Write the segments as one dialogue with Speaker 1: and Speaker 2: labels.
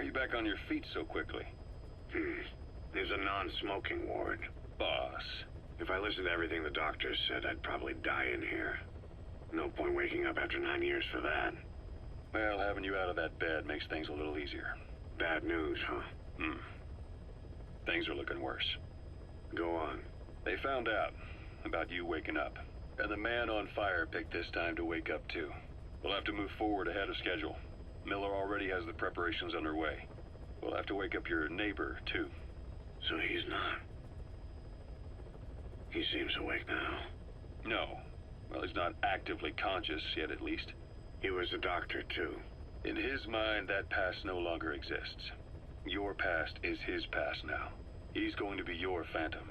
Speaker 1: are you back on your feet so quickly?
Speaker 2: There's a non-smoking ward.
Speaker 1: Boss.
Speaker 2: If I listened to everything the doctors said, I'd probably die in here. No point waking up after 9 years for that.
Speaker 1: Well, having you out of that bed makes things a little easier.
Speaker 2: Bad news, huh?
Speaker 1: Things are looking worse.
Speaker 2: Go on.
Speaker 1: They found out about you waking up. And the man on fire picked this time to wake up too. We'll have to move forward ahead of schedule. Miller already has the preparations underway. We'll have to wake up your neighbor too.
Speaker 2: So he's not. He seems awake now.
Speaker 1: No. Well, he's not actively conscious yet, at least.
Speaker 2: He was a doctor, too.
Speaker 1: In his mind, that past no longer exists. Your past is his past now. He's going to be your phantom,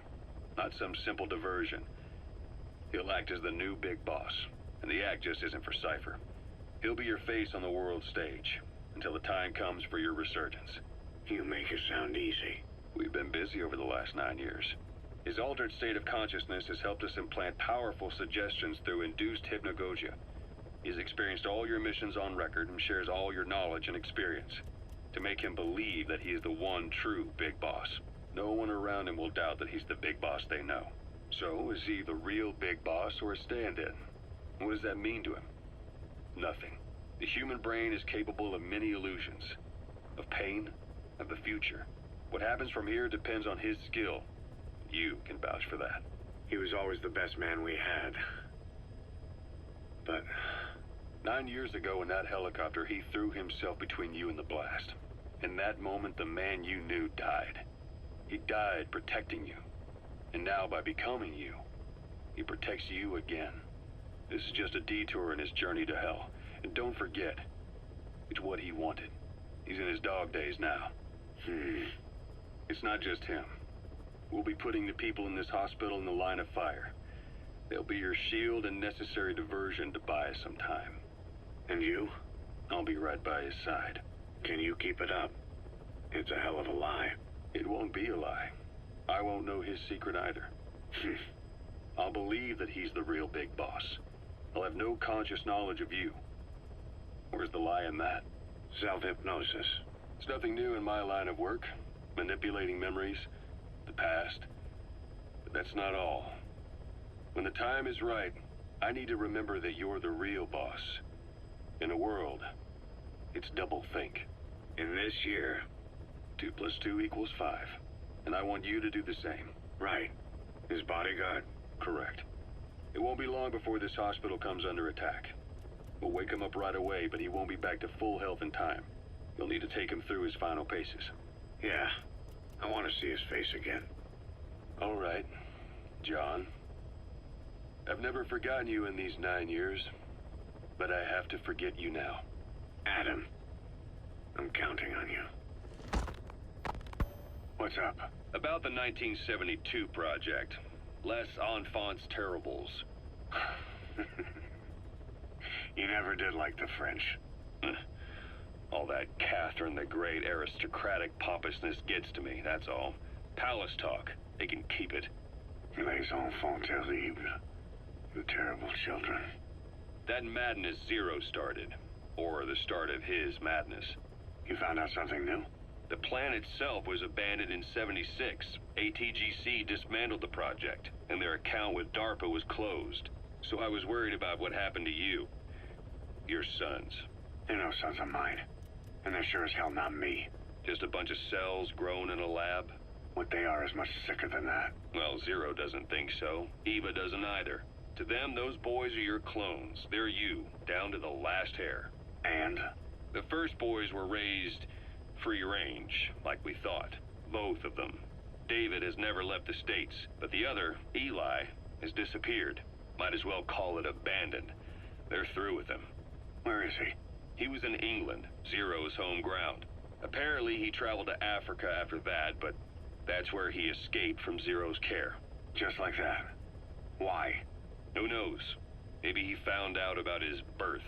Speaker 1: not some simple diversion. He'll act as the new big boss, and the act just isn't for Cypher. He'll be your face on the world stage, until the time comes for your resurgence.
Speaker 2: You make it sound easy.
Speaker 1: We've been busy over the last 9 years. His altered state of consciousness has helped us implant powerful suggestions through induced hypnagogia. He's experienced all your missions on record and shares all your knowledge and experience to make him believe that he is the one true big boss. No one around him will doubt that he's the big boss they know. So, is he the real big boss or a stand-in? What does that mean to him? Nothing. The human brain is capable of many illusions. Of pain, of the future. What happens from here depends on his skill. You can vouch for that.
Speaker 2: He was always the best man we had. But
Speaker 1: 9 years ago in that helicopter, he threw himself between you and the blast. In that moment, the man you knew died. He died protecting you. And now, by becoming you, he protects you again. This is just a detour in his journey to hell. And don't forget, it's what he wanted. He's in his dog days now. It's not just him. We'll be putting the people in this hospital in the line of fire. They'll be your shield and necessary diversion to buy us some time.
Speaker 2: And you?
Speaker 1: I'll be right by his side.
Speaker 2: Can you keep it up? It's a hell of a lie.
Speaker 1: It won't be a lie. I won't know his secret either. I'll believe that he's the real big boss. I'll have no conscious knowledge of you. Where's the lie in that?
Speaker 2: Self-hypnosis.
Speaker 1: It's nothing new in my line of work. Manipulating memories, the past. But that's not all. When the time is right, I need to remember that you're the real boss. In a world, it's double think.
Speaker 2: In this year,
Speaker 1: 2 + 2 = 5. And I want you to do the same.
Speaker 2: Right. His bodyguard?
Speaker 1: Correct. It won't be long before this hospital comes under attack. We'll wake him up right away, but he won't be back to full health in time. You'll need to take him through his final paces.
Speaker 2: Yeah. I want to see his face again.
Speaker 1: All right, John. I've never forgotten you in these 9 years, but I have to forget you now.
Speaker 2: Adam, I'm counting on you. What's up?
Speaker 1: About the 1972 project. Les Enfants Terribles.
Speaker 2: You never did like the French.
Speaker 1: All that Catherine the Great aristocratic pompousness gets to me, that's all. Palace talk. They can keep it.
Speaker 2: Les enfants terribles. You terrible children.
Speaker 1: That madness Zero started. Or the start of his madness.
Speaker 2: You found out something new?
Speaker 1: The plan itself was abandoned in '76. ATGC dismantled the project, and their account with DARPA was closed. So I was worried about what happened to you. Your sons.
Speaker 2: They're no sons of mine. And they're sure as hell not me.
Speaker 1: Just a bunch of cells grown in a lab?
Speaker 2: What they are is much sicker than that.
Speaker 1: Well, Zero doesn't think so. Eva doesn't either. To them, those boys are your clones. They're you, down to the last hair.
Speaker 2: And?
Speaker 1: The first boys were raised free range, like we thought. Both of them. David has never left the States, but the other, Eli, has disappeared. Might as well call it abandoned. They're through with him.
Speaker 2: Where is he?
Speaker 1: He was in England, Zero's home ground. Apparently he traveled to Africa after that, but that's where he escaped from Zero's care.
Speaker 2: Just like that? Why?
Speaker 1: Who knows? Maybe he found out about his birth.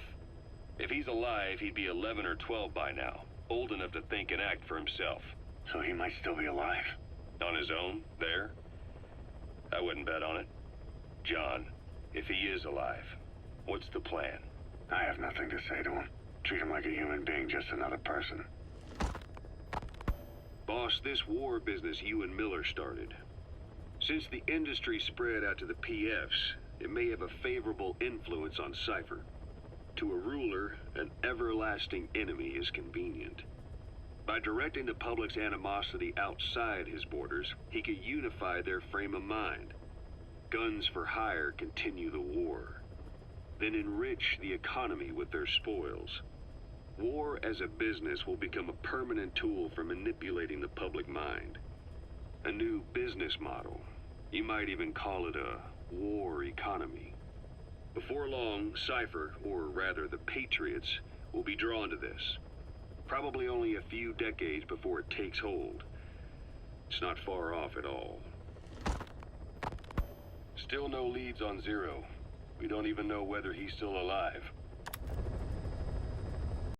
Speaker 1: If he's alive, he'd be 11 or 12 by now, old enough to think and act for himself.
Speaker 2: So he might still be alive?
Speaker 1: On his own, there? I wouldn't bet on it. John, if he is alive, what's the plan?
Speaker 2: I have nothing to say to him. Treat him like a human being, just another person.
Speaker 1: Boss, this war business you and Miller started. Since the industry spread out to the PFs, it may have a favorable influence on Cypher. To a ruler, an everlasting enemy is convenient. By directing the public's animosity outside his borders, he could unify their frame of mind. Guns for hire continue the war. Then enrich the economy with their spoils. War as a business will become a permanent tool for manipulating the public mind. A new business model. You might even call it a war economy. Before long, Cypher, or rather the Patriots, will be drawn to this. Probably only a few decades before it takes hold. It's not far off at all. Still no leads on Zero. We don't even know whether he's still alive.